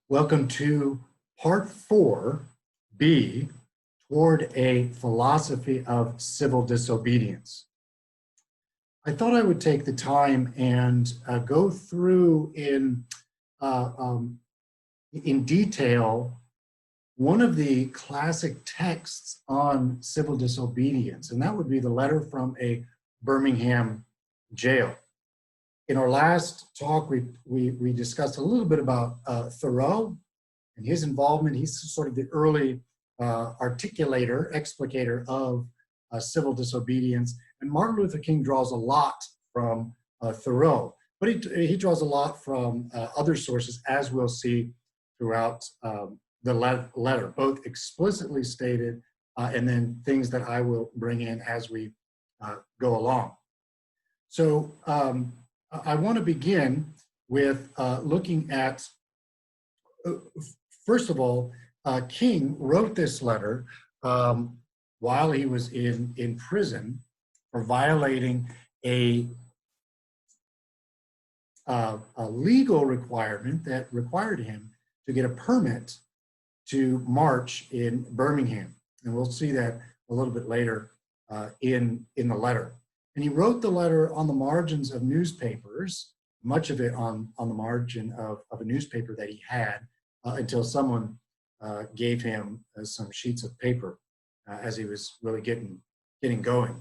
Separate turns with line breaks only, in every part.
Welcome to part 4B, Toward a Philosophy of Civil Disobedience. I thought I would take the time and go through in detail one of the classic texts on civil disobedience, and that would be the letter from a Birmingham jail. In our last talk, we discussed a little bit about Thoreau and his involvement. He's sort of the early articulator, explicator of civil disobedience. And Martin Luther King draws a lot from Thoreau, but he draws a lot from other sources, as we'll see throughout the letter, both explicitly stated and then things that I will bring in as we go along. So I want to begin with looking at, first of all, King wrote this letter while he was in prison for violating a legal requirement that required him to get a permit to march in Birmingham. And we'll see that a little bit later in the letter. And he wrote the letter on the margins of newspapers, much of it on the margin of a newspaper that he had until someone gave him some sheets of paper as he was really getting going.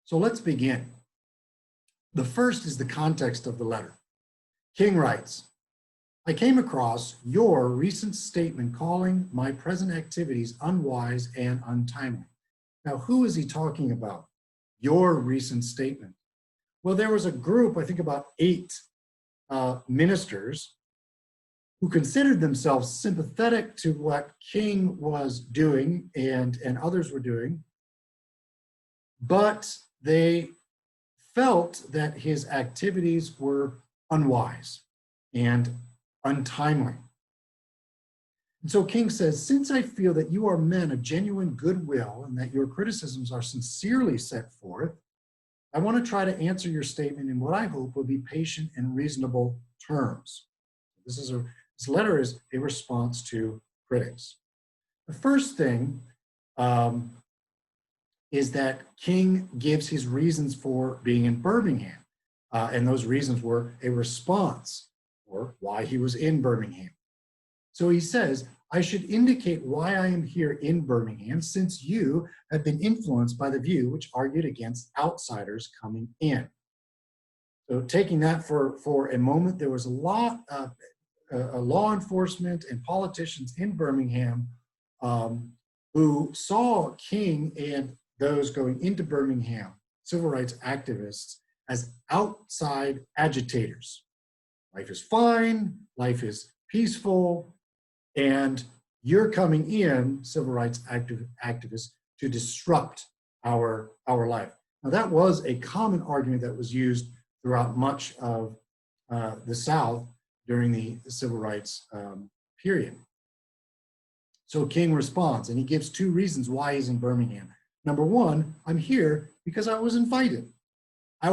So let's begin. The first is the context of the letter. King writes, I came across your recent statement calling my present activities unwise and untimely. Now, who is he talking about? Your recent statement. Well, there was a group, I think about 8 ministers who considered themselves sympathetic to what King was doing and others were doing, but they felt that his activities were unwise and untimely. And so King says, since I feel that you are men of genuine goodwill and that your criticisms are sincerely set forth, I want to try to answer your statement in what I hope will be patient and reasonable terms. This letter is a response to critics. The first thing is that King gives his reasons for being in Birmingham. And those reasons were a response for why he was in Birmingham. So he says, I should indicate why I am here in Birmingham, since you have been influenced by the view which argued against outsiders coming in. So taking that for a moment, there was a lot of law enforcement and politicians in Birmingham who saw King and those going into Birmingham, civil rights activists, as outside agitators. Life is fine, life is peaceful, and you're coming in, civil rights activists, to disrupt our life. Now, that was a common argument that was used throughout much of the South during the civil rights period. So King responds, and he gives 2 reasons why he's in Birmingham. Number 1, I'm here because I was invited. He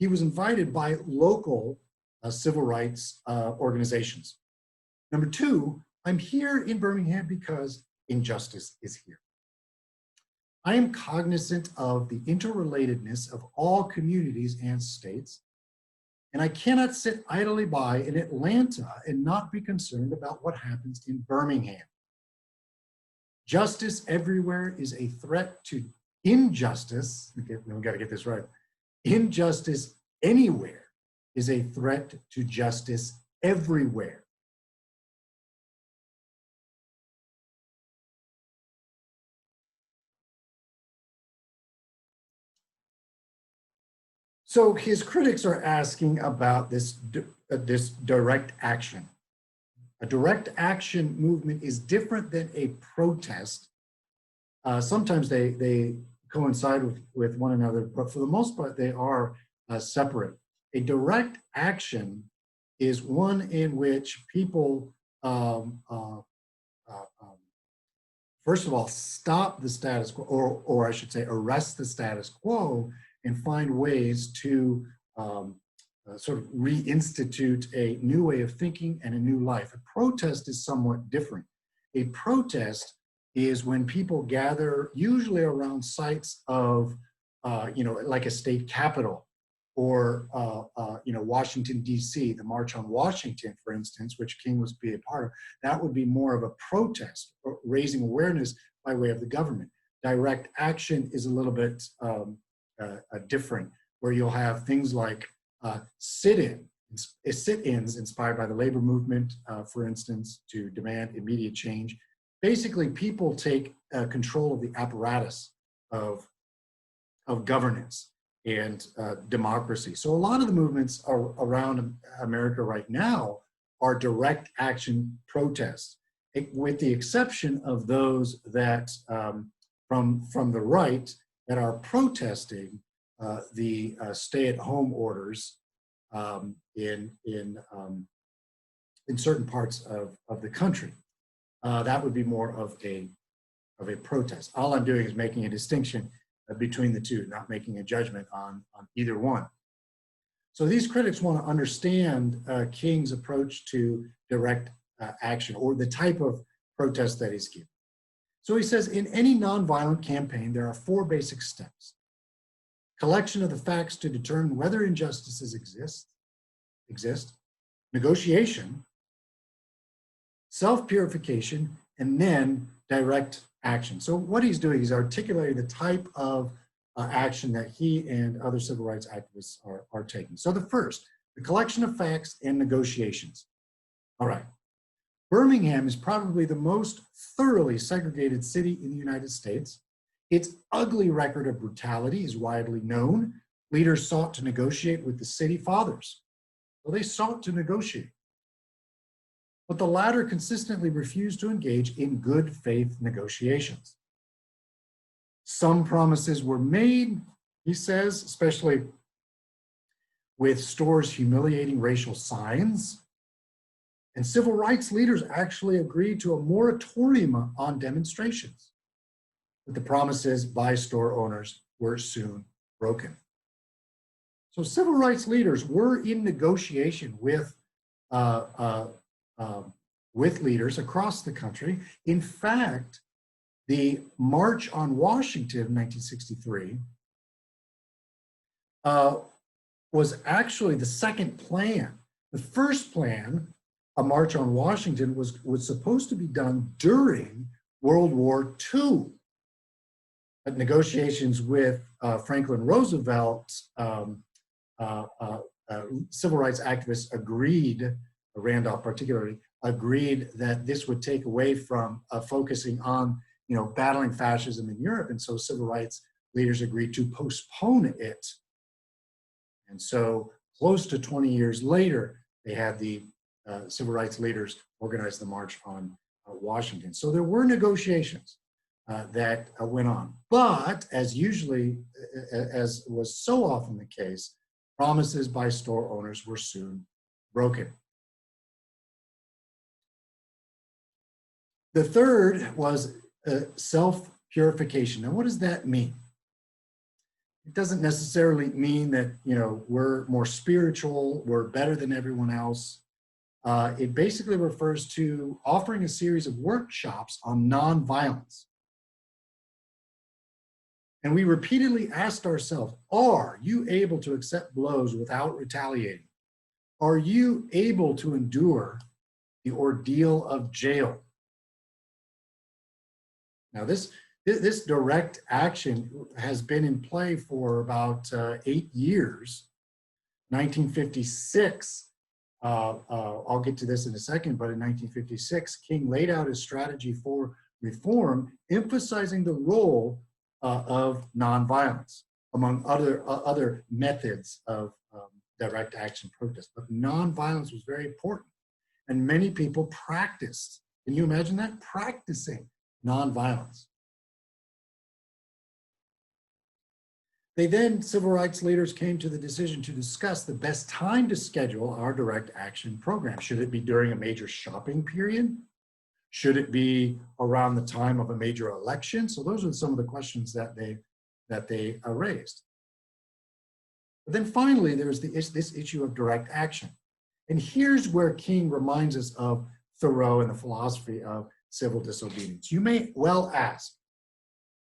was invited by local civil rights organizations. Number 2, I'm here in Birmingham because injustice is here. I am cognizant of the interrelatedness of all communities and states, and I cannot sit idly by in Atlanta and not be concerned about what happens in Birmingham. Justice everywhere is a threat to injustice. Okay, we got to get this right. Injustice anywhere is a threat to justice everywhere. So his critics are asking about this direct action. A direct action movement is different than a protest. Sometimes they coincide with one another, but for the most part, they are separate. A direct action is one in which people, first of all, stop the status quo, or I should say arrest the status quo and find ways to sort of reinstitute a new way of thinking and a new life. A protest is somewhat different. A protest is when people gather, usually around sites of, like a state capitol, or Washington, D.C., the March on Washington, for instance, which King was be a part of. That would be more of a protest, or raising awareness by way of the government. Direct action is a little bit different, where you'll have things like sit-ins inspired by the labor movement, for instance, to demand immediate change. Basically, people take control of the apparatus of governance and democracy. So a lot of the movements around America right now are direct action protests, with the exception of those that from the right that are protesting the stay-at-home orders in certain parts of the country. That would be more of a protest. All I'm doing is making a distinction between the two, not making a judgment on either one. So these critics want to understand King's approach to direct action, or the type of protest that he's giving. So he says, in any nonviolent campaign, there are 4 basic steps: collection of the facts to determine whether injustices exist, negotiation, self-purification, and then direct action. So what he's doing is articulating the type of action that he and other civil rights activists are taking. So the first, the collection of facts and negotiations. All right. Birmingham is probably the most thoroughly segregated city in the United States. Its ugly record of brutality is widely known. Leaders sought to negotiate with the city fathers. Well, they sought to negotiate, but the latter consistently refused to engage in good faith negotiations. Some promises were made, he says, especially with stores humiliating racial signs. And civil rights leaders actually agreed to a moratorium on demonstrations. But the promises by store owners were soon broken. So civil rights leaders were in negotiation with leaders across the country. In fact, the March on Washington in 1963 was actually the second plan. The first plan, a March on Washington, was supposed to be done during World War II. But negotiations with Franklin Roosevelt, civil rights activists agreed, Randolph particularly, agreed that this would take away from focusing on, battling fascism in Europe. And so civil rights leaders agreed to postpone it. And so close to 20 years later, they had the civil rights leaders organize the March on Washington. So there were negotiations that went on. But as was so often the case, promises by store owners were soon broken. The third was self-purification. Now, what does that mean? It doesn't necessarily mean that, we're more spiritual, we're better than everyone else. It basically refers to offering a series of workshops on nonviolence. And we repeatedly asked ourselves, are you able to accept blows without retaliating? Are you able to endure the ordeal of jail? Now, this direct action has been in play for about 8 years. 1956, I'll get to this in a second, but in 1956, King laid out his strategy for reform, emphasizing the role of nonviolence, among other methods of direct action protest. But nonviolence was very important, and many people practiced. Can you imagine that? Practicing nonviolence. Civil rights leaders came to the decision to discuss the best time to schedule our direct action program. Should it be during a major shopping period? Should it be around the time of a major election? So those are some of the questions that they raised. But then finally, there's this issue of direct action. And here's where King reminds us of Thoreau and the philosophy of civil disobedience. You may well ask,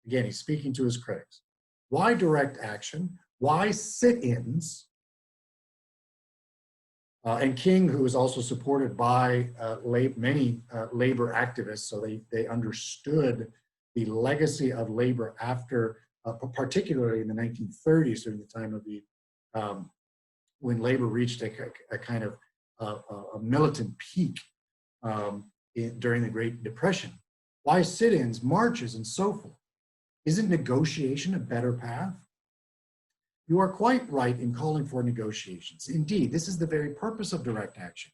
again, he's speaking to his critics, why direct action? Why sit-ins? And King, who was also supported by many labor activists, so they understood the legacy of labor after, particularly in the 1930s, during the time of the, when labor reached a kind of a militant peak during the Great Depression. Why sit-ins, marches, and so forth? Isn't negotiation a better path? You are quite right in calling for negotiations. Indeed, this is the very purpose of direct action.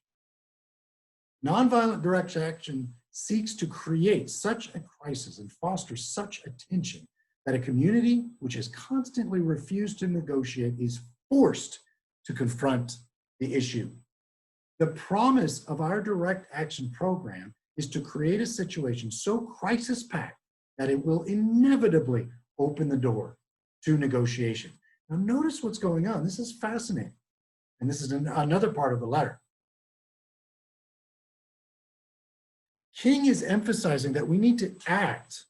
Nonviolent direct action seeks to create such a crisis and foster such a tension that a community which has constantly refused to negotiate is forced to confront the issue. The promise of our direct action program is to create a situation so crisis-packed that it will inevitably open the door to negotiation. Now notice what's going on. This is fascinating. And this is another part of the letter. King is emphasizing that we need to act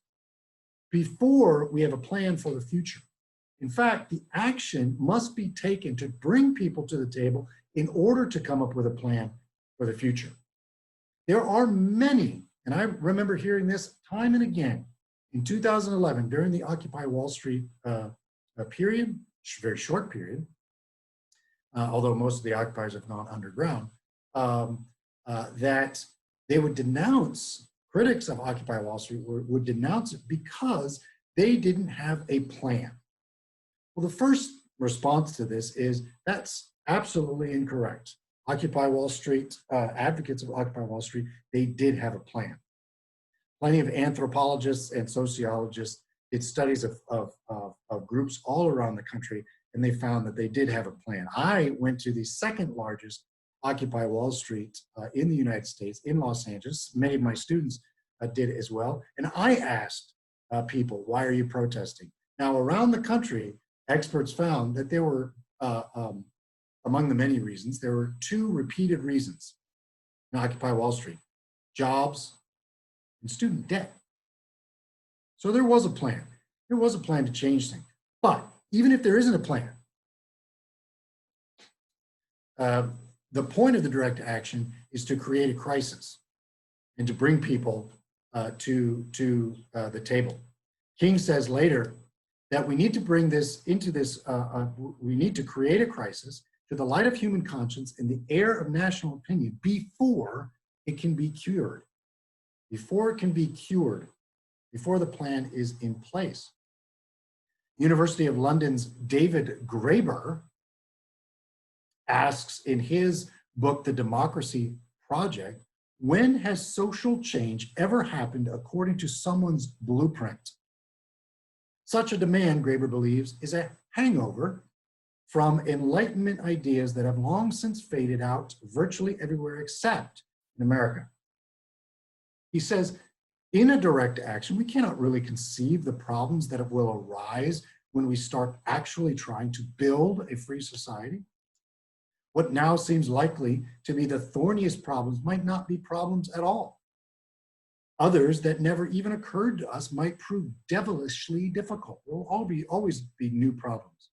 before we have a plan for the future. In fact, the action must be taken to bring people to the table in order to come up with a plan for the future. There are many, and I remember hearing this time and again, in 2011, during the Occupy Wall Street period, very short period, although most of the occupiers have gone underground, that they would denounce, critics of Occupy Wall Street would denounce it because they didn't have a plan. Well, the first response to this is that's absolutely incorrect. Occupy Wall Street, advocates of Occupy Wall Street, they did have a plan. Plenty of anthropologists and sociologists did studies of groups all around the country, and they found that they did have a plan. I went to the second largest Occupy Wall Street in the United States, in Los Angeles. Many of my students did as well. And I asked people, why are you protesting? Now, around the country, experts found that there were, among the many reasons, there were two repeated reasons in Occupy Wall Street: jobs and student debt. So there was a plan. There was a plan to change things. But even if there isn't a plan, the point of the direct action is to create a crisis and to bring people to the table. King says later that we need to bring this into this, we need to create a crisis to the light of human conscience in the air of national opinion before it can be cured. Before it can be cured, before the plan is in place. University of London's David Graeber asks in his book, The Democracy Project, when has social change ever happened according to someone's blueprint? Such a demand, Graeber believes, is a hangover from Enlightenment ideas that have long since faded out virtually everywhere except in America. He says, in a direct action, we cannot really conceive the problems that will arise when we start actually trying to build a free society. What now seems likely to be the thorniest problems might not be problems at all. Others that never even occurred to us might prove devilishly difficult. There will always be new problems.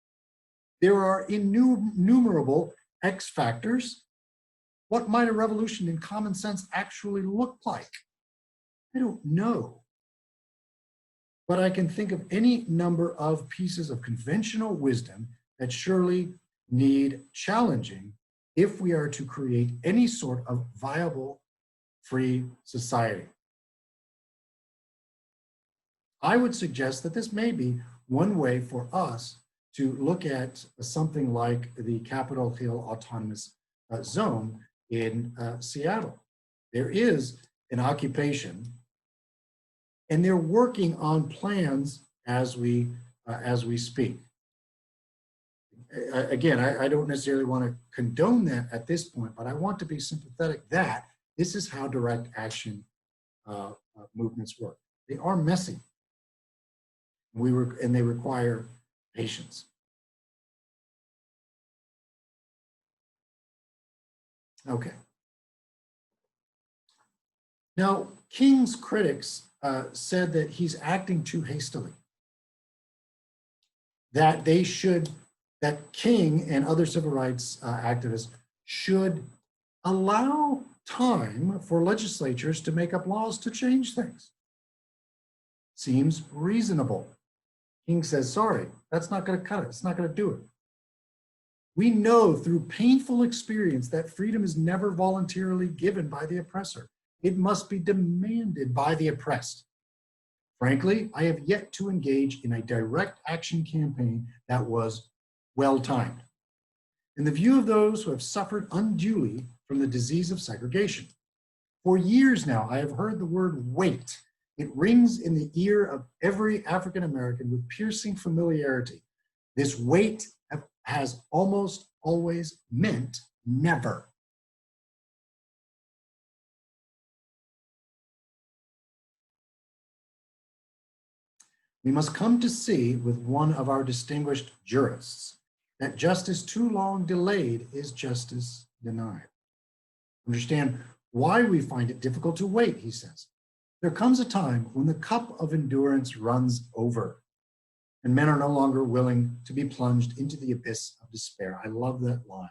There are innumerable X factors. What might a revolution in common sense actually look like? I don't know. But I can think of any number of pieces of conventional wisdom that surely need challenging if we are to create any sort of viable free society. I would suggest that this may be one way for us to look at something like the Capitol Hill Autonomous Zone in Seattle. There is an occupation, and they're working on plans as we speak. Again, I don't necessarily want to condone that at this point, but I want to be sympathetic that this is how direct action movements work. They are messy. And they require patience. Okay. Now, King's critics said that he's acting too hastily, that that King and other civil rights activists should allow time for legislatures to make up laws to change things. Seems reasonable. King says, sorry, that's not going to cut it. It's not going to do it. We know through painful experience that freedom is never voluntarily given by the oppressor. It must be demanded by the oppressed. Frankly, I have yet to engage in a direct action campaign that was well-timed. In the view of those who have suffered unduly from the disease of segregation. For years now, I have heard the word wait. It rings in the ear of every African American with piercing familiarity. This wait has almost always meant never. We must come to see with one of our distinguished jurists that justice too long delayed is justice denied. Understand why we find it difficult to wait, he says. There comes a time when the cup of endurance runs over and men are no longer willing to be plunged into the abyss of despair. I love that line.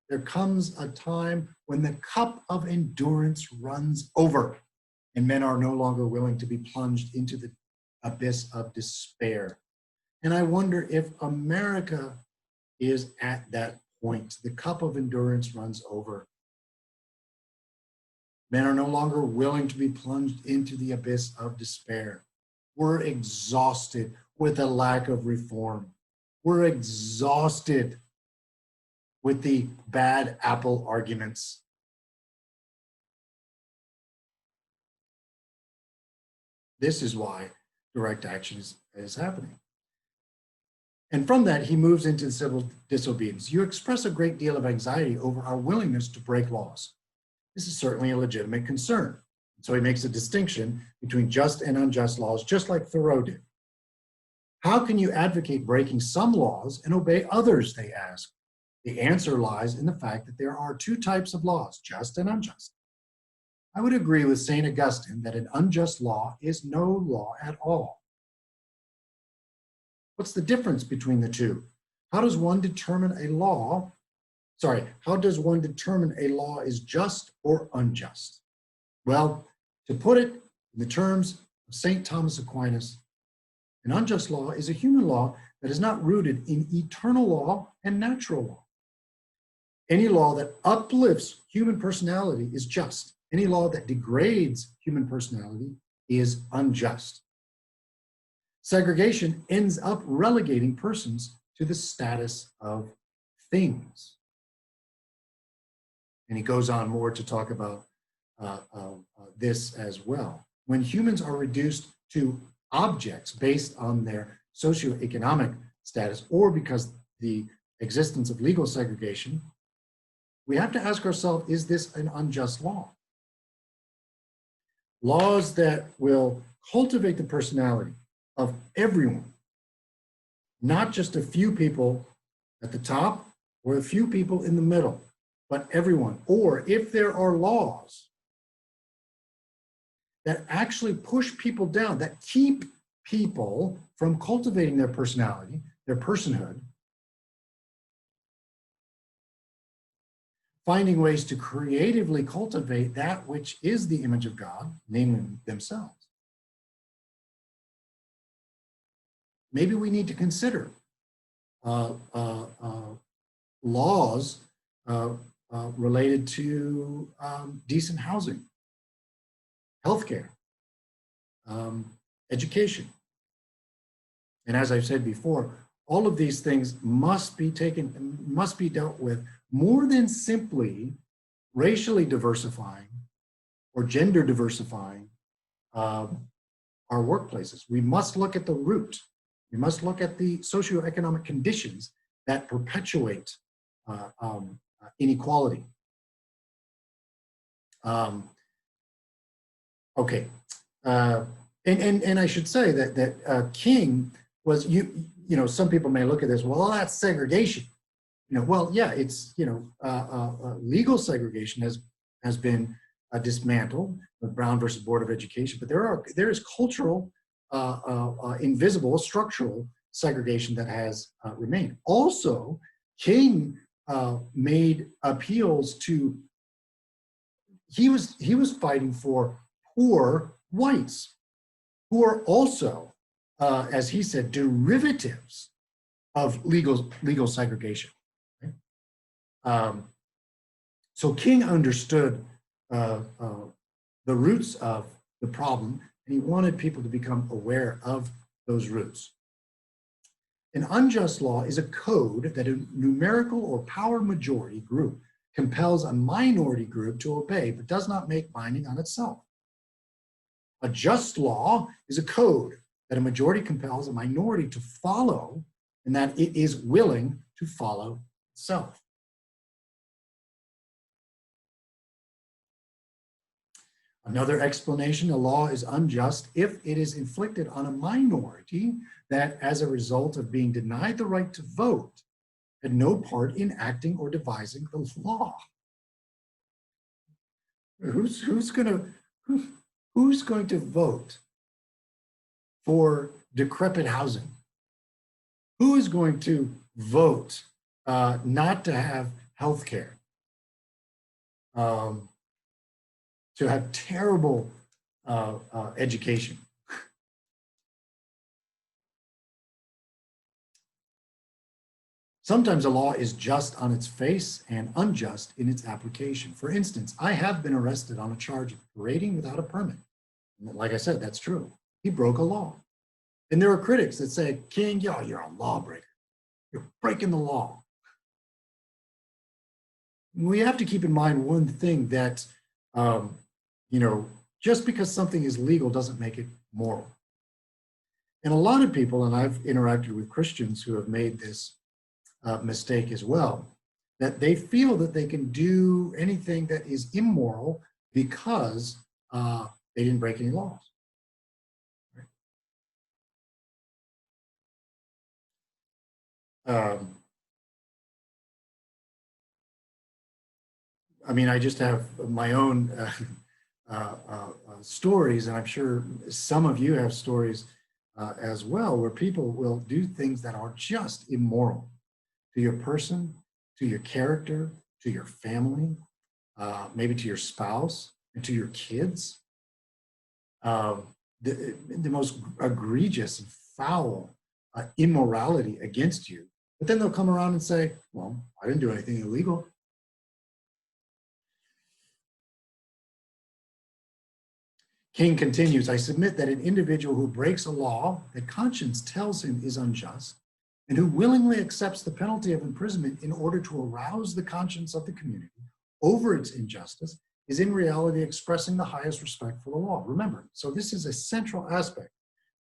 There comes a time when the cup of endurance runs over and men are no longer willing to be plunged into the abyss of despair. And I wonder if America is at that point. The cup of endurance runs over. Men are no longer willing to be plunged into the abyss of despair. We're exhausted with the lack of reform. We're exhausted with the bad apple arguments. This is why direct action is happening. And from that, he moves into civil disobedience. You express a great deal of anxiety over our willingness to break laws. This is certainly a legitimate concern. So he makes a distinction between just and unjust laws, just like Thoreau did. How can you advocate breaking some laws and obey others, they ask? The answer lies in the fact that there are two types of laws, just and unjust. I would agree with St. Augustine that an unjust law is no law at all. What's the difference between the two? How does one determine a law is just or unjust? Well, to put it in the terms of St. Thomas Aquinas, an unjust law is a human law that is not rooted in eternal law and natural law. Any law that uplifts human personality is just. Any law that degrades human personality is unjust. Segregation ends up relegating persons to the status of things. And he goes on more to talk about this as well. When humans are reduced to objects based on their socioeconomic status or because the existence of legal segregation, we have to ask ourselves, is this an unjust law? Laws that will cultivate the personality of everyone, not just a few people at the top or a few people in the middle, but everyone. Or if there are laws that actually push people down, that keep people from cultivating their personality, their personhood, finding ways to creatively cultivate that which is the image of God, namely themselves. Maybe we need to consider laws related to decent housing, healthcare, education. And as I've said before, all of these things must be dealt with more than simply racially diversifying or gender diversifying our workplaces. We must look at the root. We must look at the socioeconomic conditions that perpetuate inequality. Okay, and I should say that King was, some people may look at this, well, that's segregation. well, yeah, it's, legal segregation has been dismantled with Brown versus Board of Education, but there is cultural, invisible, structural segregation that has remained. Also, King made appeals to, he was fighting for poor whites who are also, as he said, derivatives of legal segregation. Okay? So King understood the roots of the problem, and he wanted people to become aware of those roots. An unjust law is a code that a numerical or power majority group compels a minority group to obey, but does not make binding on itself. A just law is a code that a majority compels a minority to follow, and that it is willing to follow itself. Another explanation, a law is unjust if it is inflicted on a minority that, as a result of being denied the right to vote, had no part in acting or devising the law. Who's going to vote for decrepit housing? Who is going to vote not to have health care? To have terrible education? Sometimes a law is just on its face and unjust in its application. For instance, I have been arrested on a charge of parading without a permit. And like I said, that's true. He broke a law. And there are critics that say, King, you're a lawbreaker. You're breaking the law. We have to keep in mind one thing, that, just because something is legal doesn't make it moral. And a lot of people, and I've interacted with Christians who have made this mistake as well, that they feel that they can do anything that is immoral because they didn't break any laws. Right? I just have my own stories, and I'm sure some of you have stories as well, where people will do things that are just immoral to your person, to your character, to your family, maybe to your spouse, and to your kids. The most egregious and foul immorality against you. But then they'll come around and say, well, I didn't do anything illegal. King continues, I submit that an individual who breaks a law that conscience tells him is unjust, and who willingly accepts the penalty of imprisonment in order to arouse the conscience of the community over its injustice, is in reality expressing the highest respect for the law. Remember, so this is a central aspect,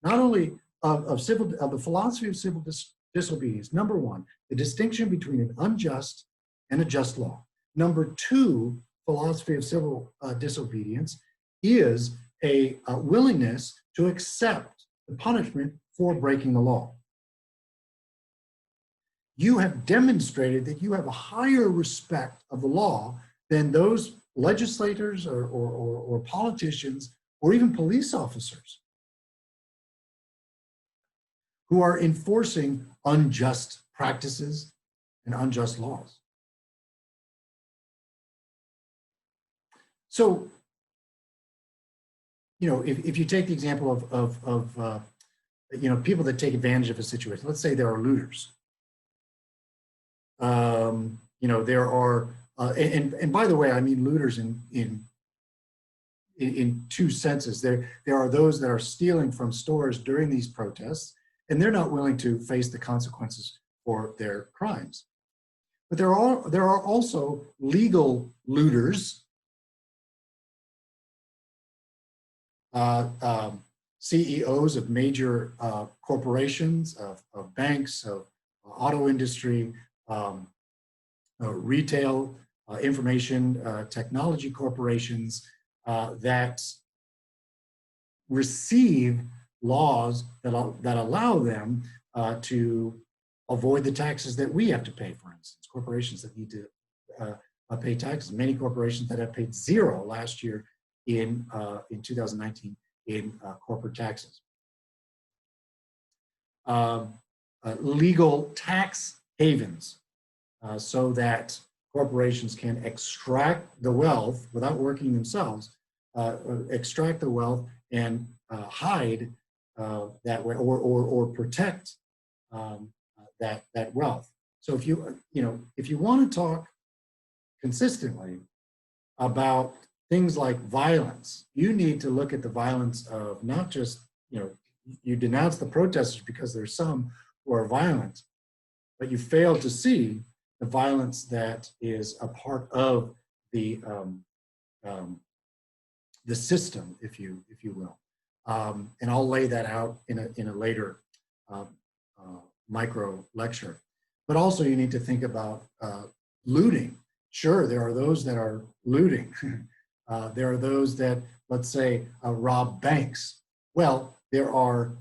not only of the philosophy of civil disobedience. Number one, the distinction between an unjust and a just law. Number two, philosophy of civil disobedience is a willingness to accept the punishment for breaking the law. You have demonstrated that you have a higher respect of the law than those legislators or politicians or even police officers who are enforcing unjust practices and unjust laws. So, if you take the example of people that take advantage of a situation, let's say there are looters. There are, and by the way, I mean looters in two senses. There are those that are stealing from stores during these protests, and they're not willing to face the consequences for their crimes. But there are also legal looters, CEOs of major corporations, of banks, of auto industry, retail, information technology corporations that receive laws that allow them to avoid the taxes that we have to pay, for instance, corporations that need to pay taxes. Many corporations that have paid zero last year in 2019 in corporate taxes. Legal tax havens, so that corporations can extract the wealth without working themselves, extract the wealth and hide that way, or protect that wealth. So if you want to talk consistently about things like violence, you need to look at the violence of not just, you denounce the protesters because there's some who are violent, but you fail to see the violence that is a part of the system, if you will. And I'll lay that out in a later micro lecture. But also you need to think about looting. Sure, there are those that are looting. There are those that, let's say, rob banks. Well, there are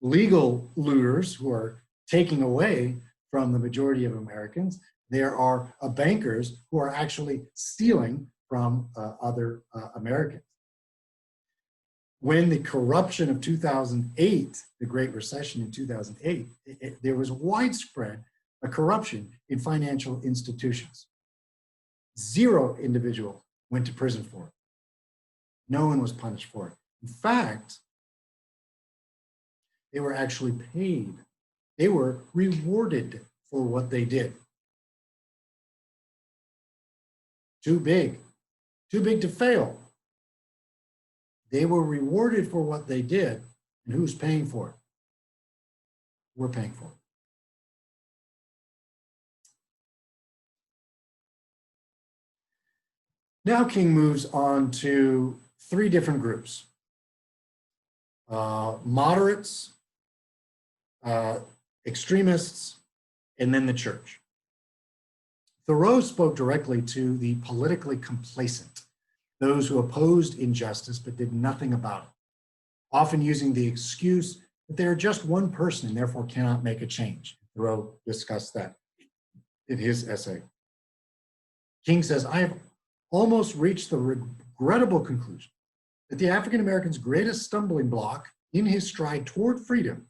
legal looters who are taking away from the majority of Americans. There are bankers who are actually stealing from other Americans. When the corruption of 2008, the Great Recession in 2008, there was widespread corruption in financial institutions. 0 individual went to prison for it. No one was punished for it. In fact, they were actually paid. They were rewarded for what they did. Too big to fail. They were rewarded for what they did, and who's paying for it? We're paying for it. Now King moves on to 3 different groups. Moderates, extremists, and then the church. Thoreau spoke directly to the politically complacent, those who opposed injustice but did nothing about it, often using the excuse that they are just one person and therefore cannot make a change. Thoreau discussed that in his essay. King says, I have almost reached the regrettable conclusion that the African American's greatest stumbling block in his stride toward freedom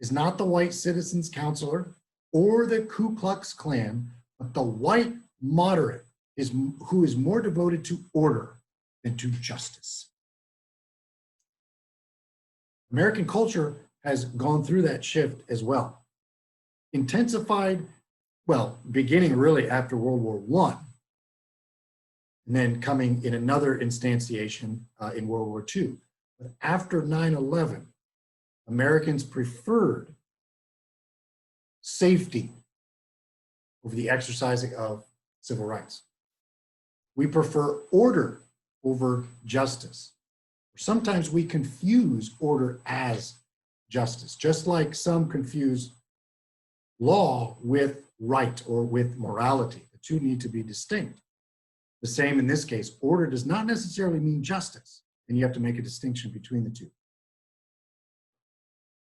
is not the white citizens' counselor or the Ku Klux Klan, but the white moderate who is more devoted to order than to justice. American culture has gone through that shift as well. Intensified, well, beginning really after World War I, and then coming in another instantiation in World War II. But after 9/11, Americans preferred safety over the exercising of civil rights. We prefer order over justice. Sometimes we confuse order as justice, just like some confuse law with right or with morality. The two need to be distinct. The same in this case, order does not necessarily mean justice, and you have to make a distinction between the two.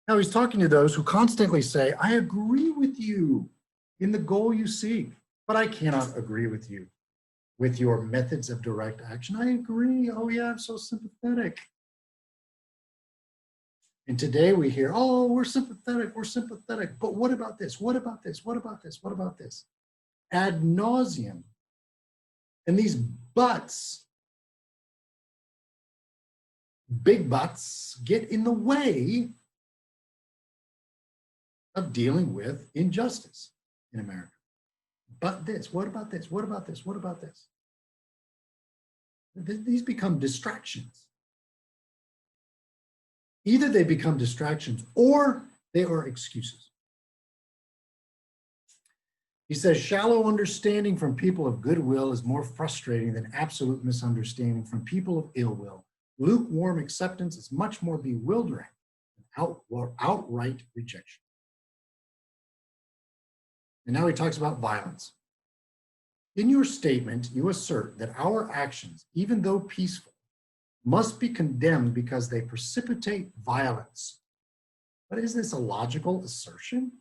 Now he's talking to those who constantly say, I agree with you in the goal you seek, but I cannot agree with you with your methods of direct action. I agree. Oh yeah, I'm so sympathetic. And today we hear, oh, we're sympathetic, but what about this? What about this? What about this? What about this? Ad nauseum. And these buts, big buts, get in the way of dealing with injustice in America. But this, what about this? What about this? What about this? These become distractions. Either they become distractions or they are excuses. He says, shallow understanding from people of goodwill is more frustrating than absolute misunderstanding from people of ill will. Lukewarm acceptance is much more bewildering than outright rejection. And now he talks about violence. In your statement, you assert that our actions, even though peaceful, must be condemned because they precipitate violence. But is this a logical assertion?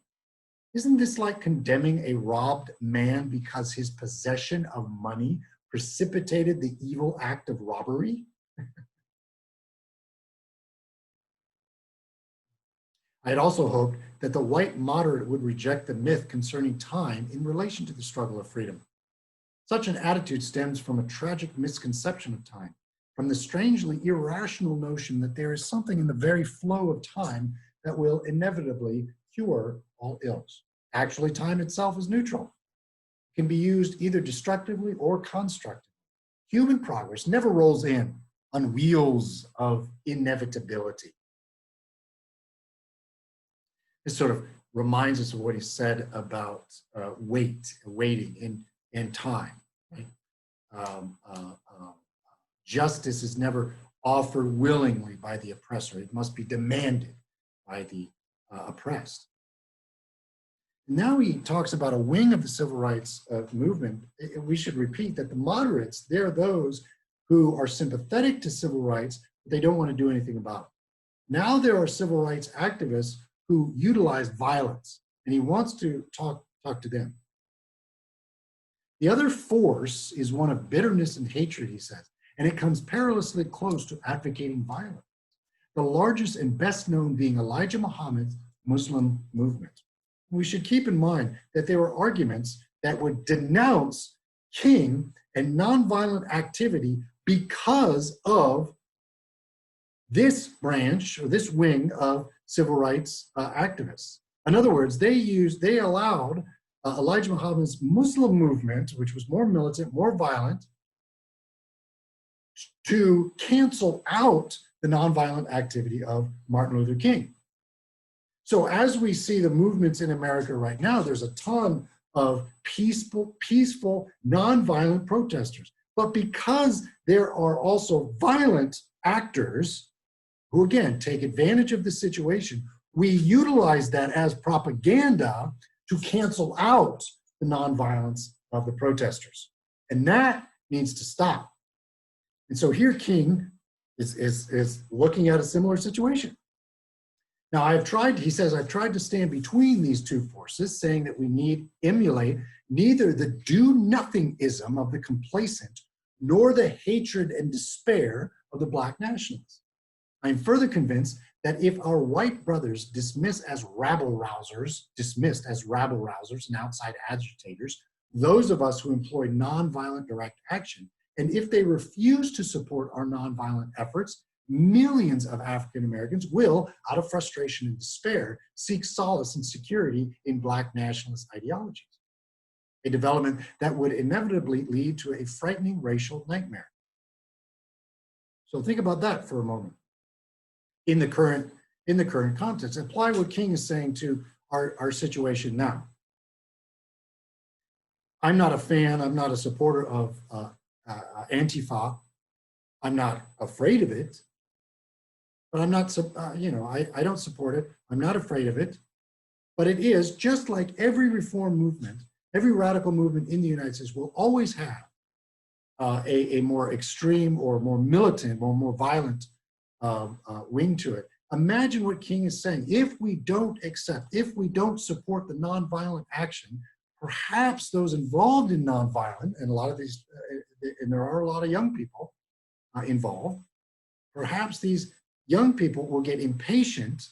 Isn't this like condemning a robbed man because his possession of money precipitated the evil act of robbery? I had also hoped that the white moderate would reject the myth concerning time in relation to the struggle of freedom. Such an attitude stems from a tragic misconception of time, from the strangely irrational notion that there is something in the very flow of time that will inevitably cure all ills. Actually, time itself is neutral. It can be used either destructively or constructively. Human progress never rolls in on wheels of inevitability. This sort of reminds us of what he said about waiting, and time. Right? Um, uh, uh, Justice is never offered willingly by the oppressor. It must be demanded by the oppressed. Now he talks about a wing of the civil rights movement. We should repeat that the moderates, they're those who are sympathetic to civil rights, but they don't want to do anything about it. Now there are civil rights activists who utilize violence, and he wants to talk to them. The other force is one of bitterness and hatred, he says, and it comes perilously close to advocating violence. The largest and best known being Elijah Muhammad's Muslim movement. We should keep in mind that there were arguments that would denounce King and nonviolent activity because of this branch or this wing of civil rights activists. In other words, they allowed Elijah Muhammad's Muslim movement, which was more militant, more violent, to cancel out the nonviolent activity of Martin Luther King. So as we see the movements in America right now, there's a ton of peaceful, nonviolent protesters. But because there are also violent actors who, again, take advantage of the situation, we utilize that as propaganda to cancel out the nonviolence of the protesters. And that needs to stop. And so here King is looking at a similar situation. Now he says, I've tried to stand between these two forces, saying that we emulate neither the do-nothingism of the complacent nor the hatred and despair of the Black nationalists. I am further convinced that if our white brothers dismissed as rabble-rousers and outside agitators, those of us who employ nonviolent direct action, and if they refuse to support our nonviolent efforts, millions of African Americans will, out of frustration and despair, seek solace and security in Black nationalist ideologies, a development that would inevitably lead to a frightening racial nightmare. So think about that for a moment. In the current context, apply what King is saying to our situation now. I'm not a fan, I'm not a supporter of Antifa. I'm not afraid of it, but I'm not, I don't support it. I'm not afraid of it, but it is just like every reform movement, every radical movement in the United States will always have a more extreme or more militant or more violent wing to it. Imagine what King is saying. If we don't support the nonviolent action, perhaps those involved in nonviolent, and a lot of these, and there are a lot of young people involved, perhaps these young people will get impatient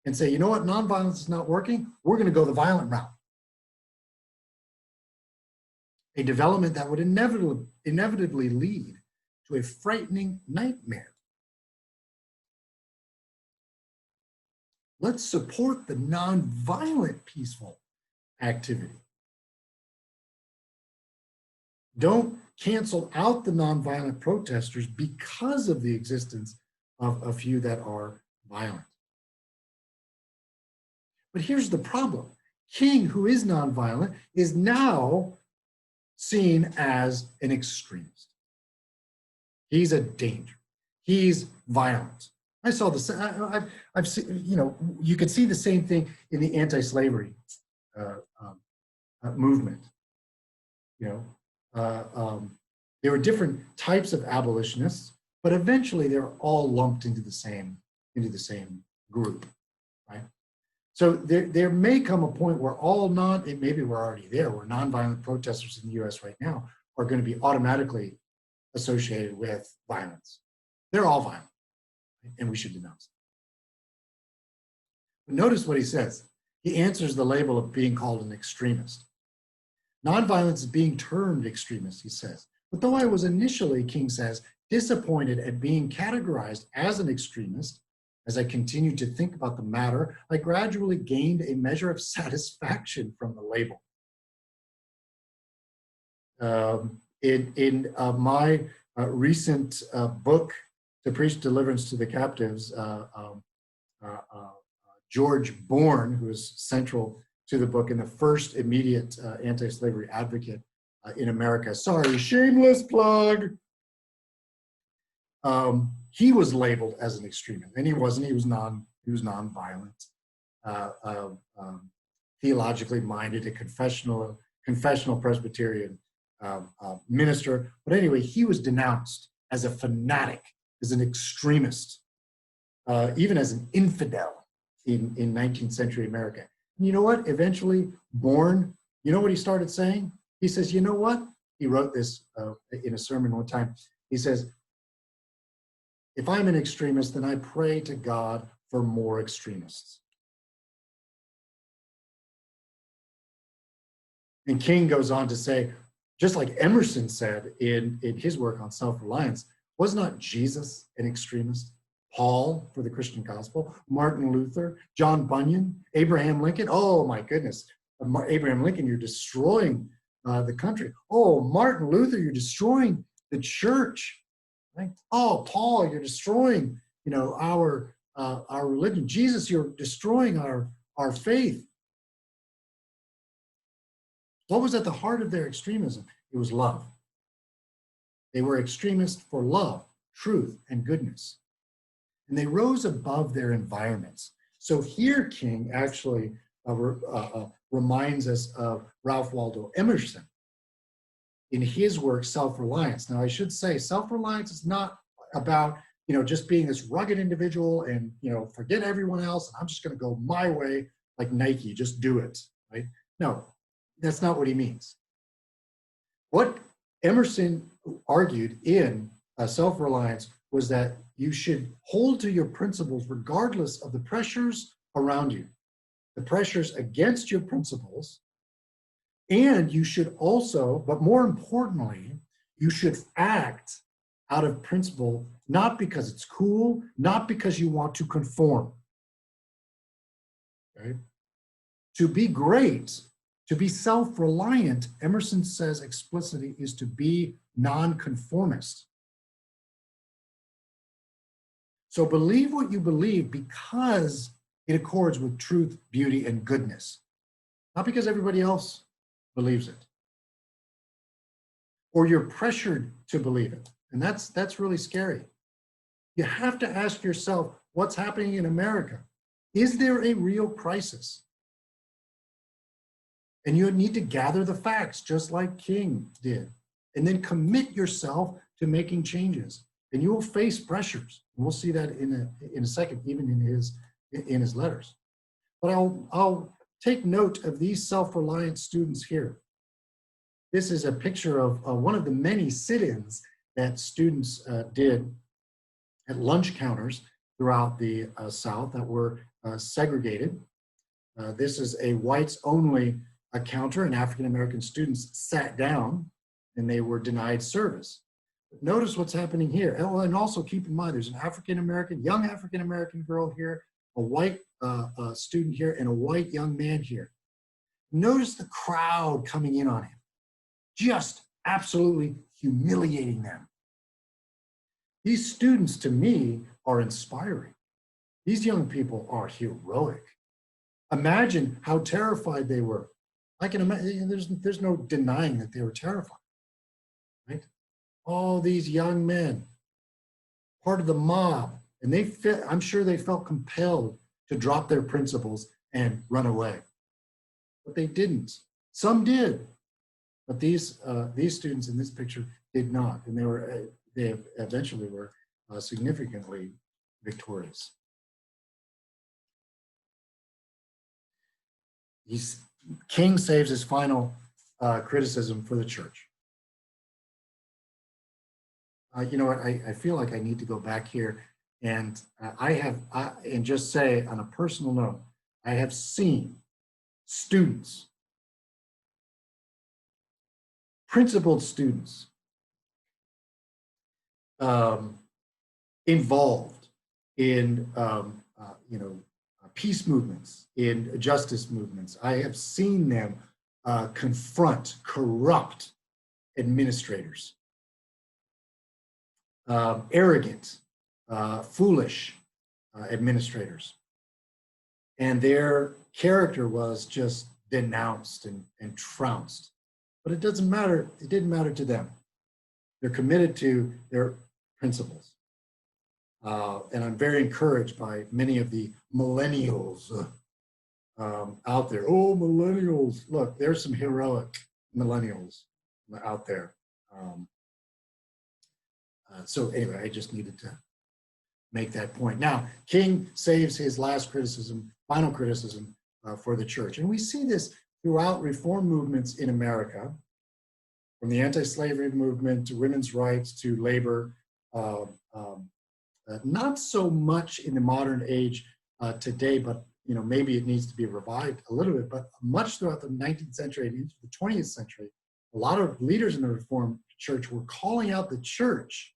and say, you know what, nonviolence is not working, we're going to go the violent route. A development that would inevitably lead to a frightening nightmare. Let's support the nonviolent peaceful activity. Don't cancel out the nonviolent protesters because of the existence of a few that are violent. But here's the problem. King, who is nonviolent, is now seen as an extremist. He's a danger. He's violent. I saw this. I've seen, you could see the same thing in the anti-slavery movement. There were different types of abolitionists, but eventually they're all lumped into the same group, right? So there may come a point where maybe we're already there, where nonviolent protesters in the US right now are going to be automatically associated with violence. They're all violent, and we should denounce them. But notice what he says. He answers the label of being called an extremist. Nonviolence is being termed extremist, he says. But though I was initially, King says, disappointed at being categorized as an extremist, as I continued to think about the matter, I gradually gained a measure of satisfaction from the label. In my recent book, To Preach Deliverance to the Captives, George Bourne, who is central to the book and the first immediate anti-slavery advocate in America. Sorry, shameless plug. He was labeled as an extremist, and he wasn't. He was non-violent, theologically minded, a confessional Presbyterian minister. But anyway, he was denounced as a fanatic, as an extremist, even as an infidel in 19th century America. And you know what? Eventually, Bourne, you know what he started saying? He says, you know what? He wrote this in a sermon one time. He says, if I'm an extremist, then I pray to God for more extremists. And King goes on to say, just like Emerson said in his work on self-reliance, was not Jesus an extremist? Paul for the Christian gospel, Martin Luther, John Bunyan, Abraham Lincoln. Oh my goodness, Abraham Lincoln, you're destroying the country. Oh, Martin Luther, you're destroying the church. Right? Oh, Paul, you're destroying, our religion. Jesus, you're destroying our faith. What was at the heart of their extremism? It was love. They were extremists for love, truth, and goodness. And they rose above their environments. So here, King actually reminds us of Ralph Waldo Emerson in his work, Self-Reliance. Now, I should say, self-reliance is not about, just being this rugged individual and, forget everyone else. And I'm just going to go my way, like Nike, just do it, right? No, that's not what he means. What Emerson argued in Self-Reliance was that you should hold to your principles regardless of the pressures around you, the pressures against your principles. And you should also, but more importantly, you should act out of principle, not because it's cool, not because you want to conform. Okay? To be great, to be self-reliant, Emerson says explicitly, is to be nonconformist. So believe what you believe because it accords with truth, beauty, and goodness, not because everybody else believes it, or you're pressured to believe it. And that's really scary. You have to ask yourself, what's happening in America? Is there a real crisis? And you need to gather the facts, just like King did, and then commit yourself to making changes. And you will face pressures. We'll see that in a second, even in his letters. But I'll take note of these self-reliant students here. This is a picture of one of the many sit-ins that students did at lunch counters throughout the South that were segregated. This is a whites-only counter, and African-American students sat down and they were denied service. But notice what's happening here. And also keep in mind, there's an young African-American girl here, a white student here, and a white young man here. Notice the crowd coming in on him, just absolutely humiliating them. These students, to me, are inspiring. These young people are heroic. Imagine how terrified they were. I can imagine, there's no denying that they were terrified, right? All these young men, part of the mob, and I'm sure they felt compelled to drop their principles and run away. But they didn't. Some did, but these students in this picture did not, and they eventually were significantly victorious. King saves his final criticism for the church. You know what? I feel like I need to go back here, and and just say on a personal note, I have seen students, principled students, involved in peace movements, in justice movements. I have seen them confront corrupt administrators, arrogant, foolish administrators. And their character was just denounced and trounced. But it doesn't matter. It didn't matter to them. They're committed to their principles. And I'm very encouraged by many of the millennials out there. Oh, millennials. Look, there's some heroic millennials out there. So anyway, I just needed to make that point. Now, King saves his last criticism, final criticism for the church. And we see this throughout reform movements in America, from the anti-slavery movement to women's rights to labor, not so much in the modern age today, but maybe it needs to be revived a little bit, but much throughout the 19th century and into the 20th century, a lot of leaders in the Reformed Church were calling out the church,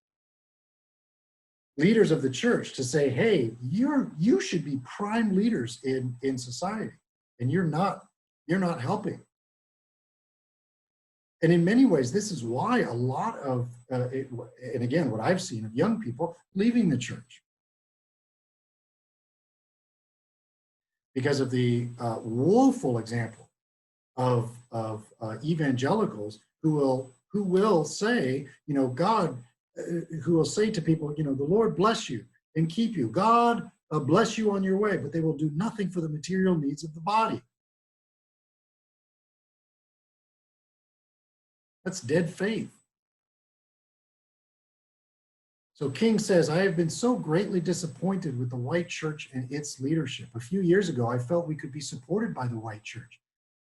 leaders of the church, to say, hey, you should be prime leaders in society, and you're not helping. And in many ways, this is why a lot of, and again, what I've seen of young people leaving the church, because of the woeful example of evangelicals who will say, God, who will say to people, the Lord bless you and keep you. God bless you on your way, but they will do nothing for the material needs of the body. That's dead faith. So King says, I have been so greatly disappointed with the white church and its leadership. A few years ago, I felt we could be supported by the white church.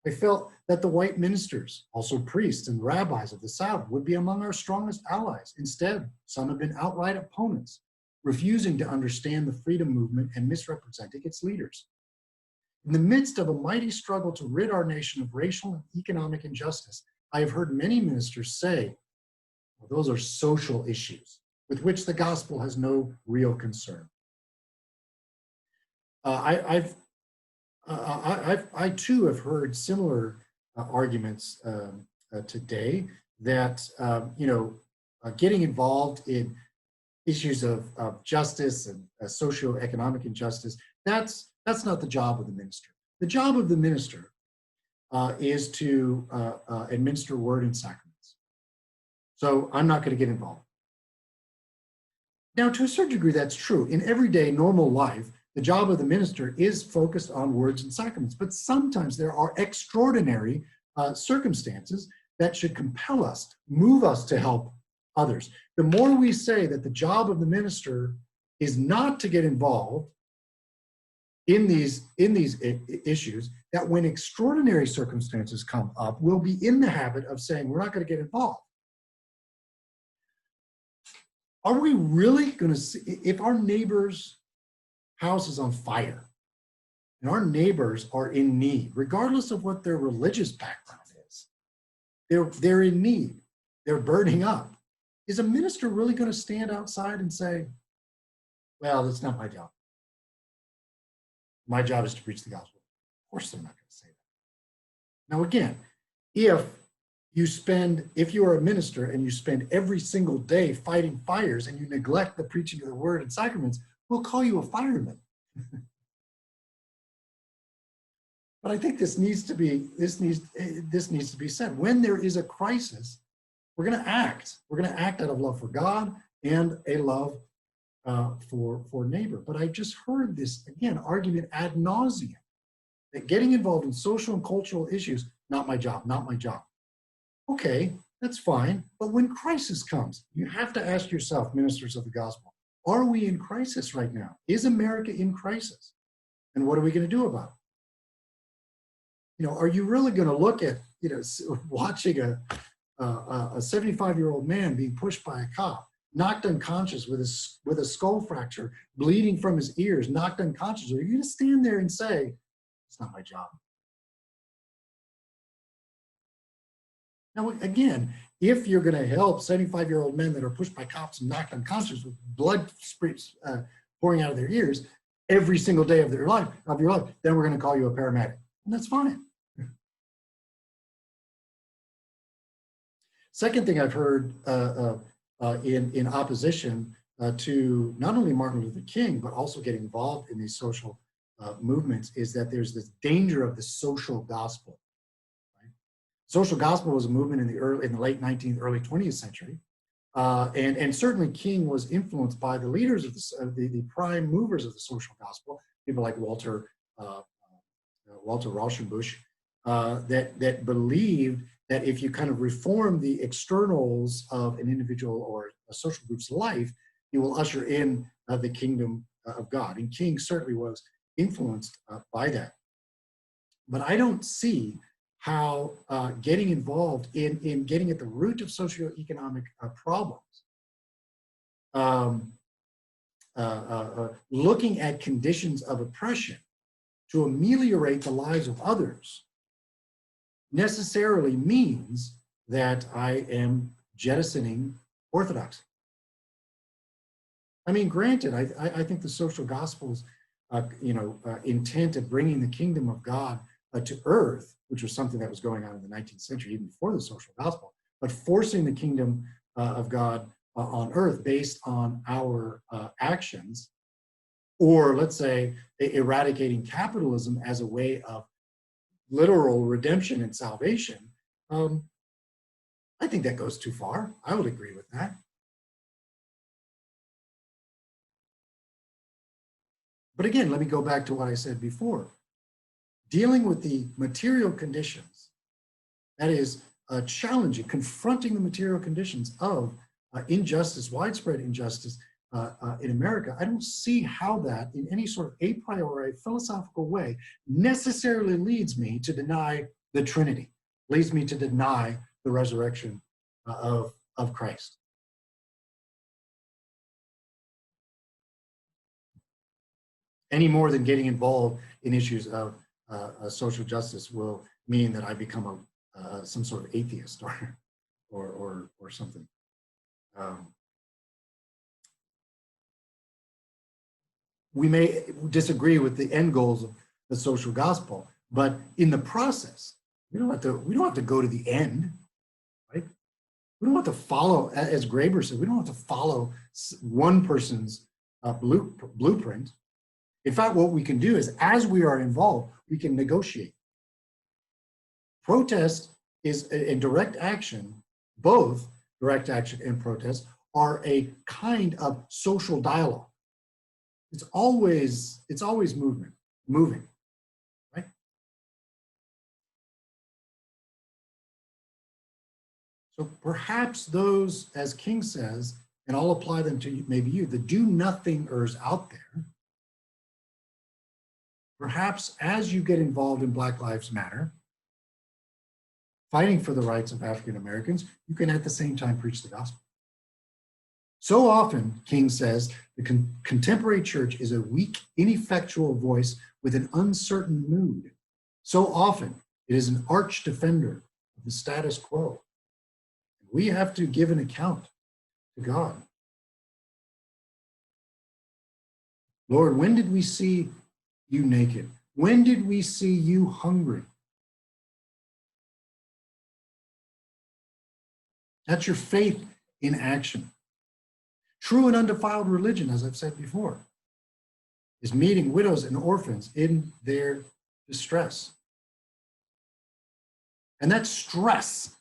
I felt that the white ministers, also priests and rabbis of the South, would be among our strongest allies. Instead, some have been outright opponents, refusing to understand the freedom movement and misrepresenting its leaders. In the midst of a mighty struggle to rid our nation of racial and economic injustice, I have heard many ministers say, well, those are social issues with which the gospel has no real concern. I too have heard similar arguments today that getting involved in issues of justice and socioeconomic injustice, that's not the job of the minister. The job of the minister is to administer word and sacraments. So I'm not going to get involved. Now, to a certain degree, that's true. In everyday normal life, the job of the minister is focused on words and sacraments, but sometimes there are extraordinary circumstances that should compel us, move us to help others. The more we say that the job of the minister is not to get involved in these issues, that when extraordinary circumstances come up, we'll be in the habit of saying, we're not going to get involved. Are we really going to see, if our neighbor's house is on fire and our neighbors are in need, regardless of what their religious background is, they're in need, they're burning up, is a minister really going to stand outside and say, well, that's not my job. My job is to preach the gospel? Of course they're not going to say that. Now again, if you are a minister and you spend every single day fighting fires and you neglect the preaching of the word and sacraments, we'll call you a fireman. But I think this needs to be said. When there is a crisis, we're going to act. We're going to act out of love for God and a love for neighbor. But I just heard this, again, argument ad nauseum, that getting involved in social and cultural issues, not my job, not my job. Okay, that's fine. But when crisis comes, you have to ask yourself, ministers of the gospel, are we in crisis right now? Is America in crisis? And what are we going to do about are you really going to look at, watching a 75-year-old man being pushed by a cop, knocked unconscious with a skull fracture, bleeding from his ears, knocked unconscious? Are you going to stand there and say, it's not my job? Now, again, if you're going to help 75-year-old men that are pushed by cops and knocked unconscious with blood pouring out of their ears every single day of your life, then we're going to call you a paramedic. And that's fine. Second thing I've heard in opposition to not only Martin Luther King, but also getting involved in these social movements is that there's this danger of the social gospel. Right? Social gospel was a movement in the late 19th, early 20th century. And certainly King was influenced by the leaders of the prime movers of the social gospel, people like Walter Rauschenbusch, that believed that if you kind of reform the externals of an individual or a social group's life, you will usher in the kingdom of God. And King certainly was influenced by that. But I don't see how getting involved in getting at the root of socioeconomic problems, looking at conditions of oppression to ameliorate the lives of others, necessarily means that I am jettisoning orthodoxy. I mean, granted, I think the social gospel's intent of bringing the kingdom of God to earth, which was something that was going on in the 19th century, even before the social gospel, but forcing the kingdom of God on earth based on our actions, or let's say eradicating capitalism as a way of literal redemption and salvation, I think that goes too far. I would agree with that. But again, let me go back to what I said before. Dealing with the material conditions, that is challenging, confronting the material conditions of injustice, widespread injustice in America, I don't see how that in any sort of a priori philosophical way necessarily leads me to deny the Trinity, leads me to deny the resurrection of Christ. Any more than getting involved in issues of social justice will mean that I become some sort of atheist or something. We may disagree with the end goals of the social gospel, but in the process, we don't have to go to the end, right? We don't have to follow, as Graeber said, we don't have to follow one person's blueprint. In fact, what we can do is, as we are involved, we can negotiate. Protest is in direct action, both direct action and protest are a kind of social dialogue. It's always moving, right? So perhaps those, as King says, and I'll apply them to maybe you, the do-nothingers out there, perhaps as you get involved in Black Lives Matter, fighting for the rights of African Americans, you can at the same time preach the gospel. So often, King says, the contemporary church is a weak, ineffectual voice with an uncertain mood. So often, it is an arch defender of the status quo. We have to give an account to God. Lord, when did we see you naked? When did we see you hungry? That's your faith in action. True and undefiled religion, as I've said before, is meeting widows and orphans in their distress. And that stress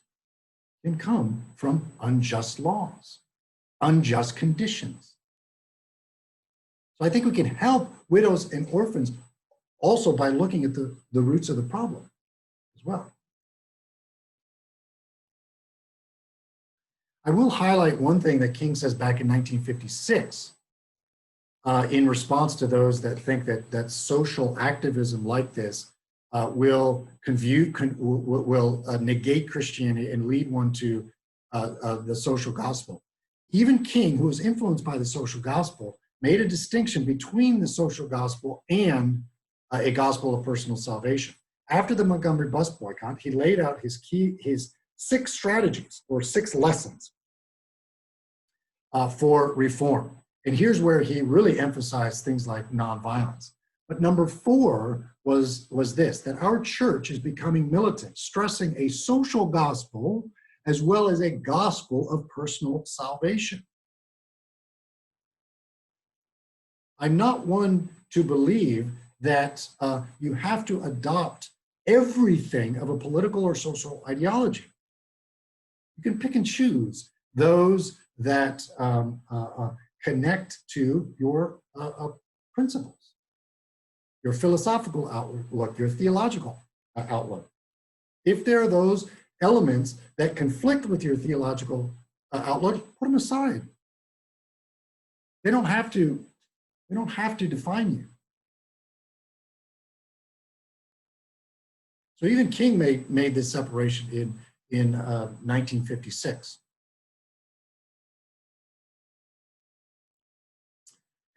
can come from unjust laws, unjust conditions. So I think we can help widows and orphans also by looking at the roots of the problem as well. I will highlight one thing that King says back in 1956 in response to those that think that social activism like this will negate Christianity and lead one to the social gospel. Even King, who was influenced by the social gospel, made a distinction between the social gospel and a gospel of personal salvation. After the Montgomery bus boycott, he laid out his 6 strategies or 6 lessons for reform. And here's where he really emphasized things like nonviolence. But number 4 was this, that our church is becoming militant, stressing a social gospel as well as a gospel of personal salvation. I'm not one to believe that you have to adopt everything of a political or social ideology. You can pick and choose those that connect to your principles, your philosophical outlook, your theological outlook. If there are those elements that conflict with your theological outlook, put them aside. They don't have to define you. So even King made this separation in 1956.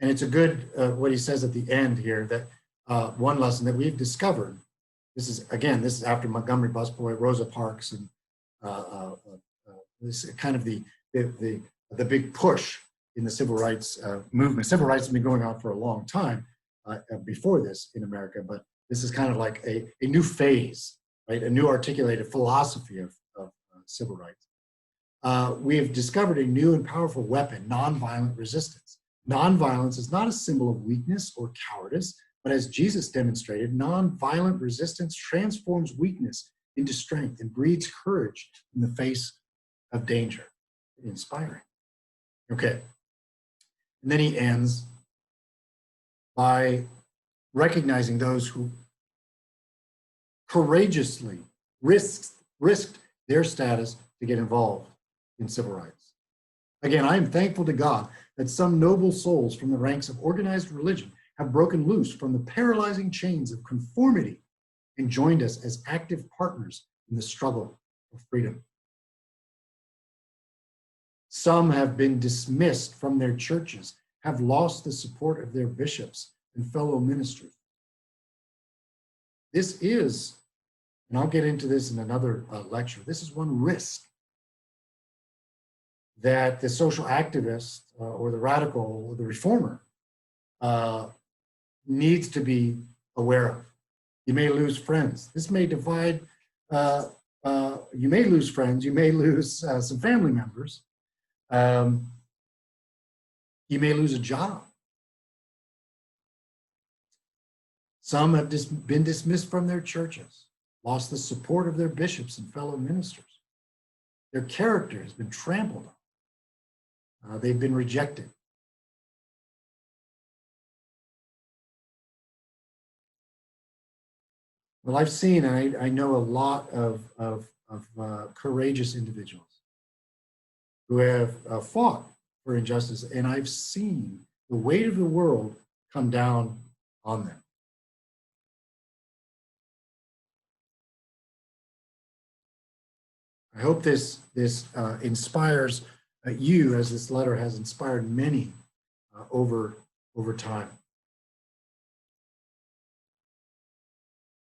And it's a good, what he says at the end here, that one lesson that we've discovered, this is after Montgomery Busboy, Rosa Parks, and this is kind of the big push in the civil rights movement. Civil rights has been going on for a long time before this in America, but this is kind of like a new phase, right? A new articulated philosophy of civil rights. We have discovered a new and powerful weapon, nonviolent resistance. Nonviolence is not a symbol of weakness or cowardice, but as Jesus demonstrated, nonviolent resistance transforms weakness into strength and breeds courage in the face of danger. Inspiring. Okay. And then he ends by recognizing those who courageously risked their status to get involved in civil rights. Again, I am thankful to God that some noble souls from the ranks of organized religion have broken loose from the paralyzing chains of conformity and joined us as active partners in the struggle for freedom. Some have been dismissed from their churches, have lost the support of their bishops and fellow ministers. This is, and I'll get into this in another lecture, this is one risk that the social activist or the radical or the reformer needs to be aware of. You may lose friends. This may divide, you may lose friends, you may lose some family members. You may lose a job. Some have been dismissed from their churches, lost the support of their bishops and fellow ministers. Their character has been trampled on. They've been rejected. Well, I've seen, and I know a lot of courageous individuals who have fought for injustice, and I've seen the weight of the world come down on them. I hope this inspires you, as this letter has inspired many over time.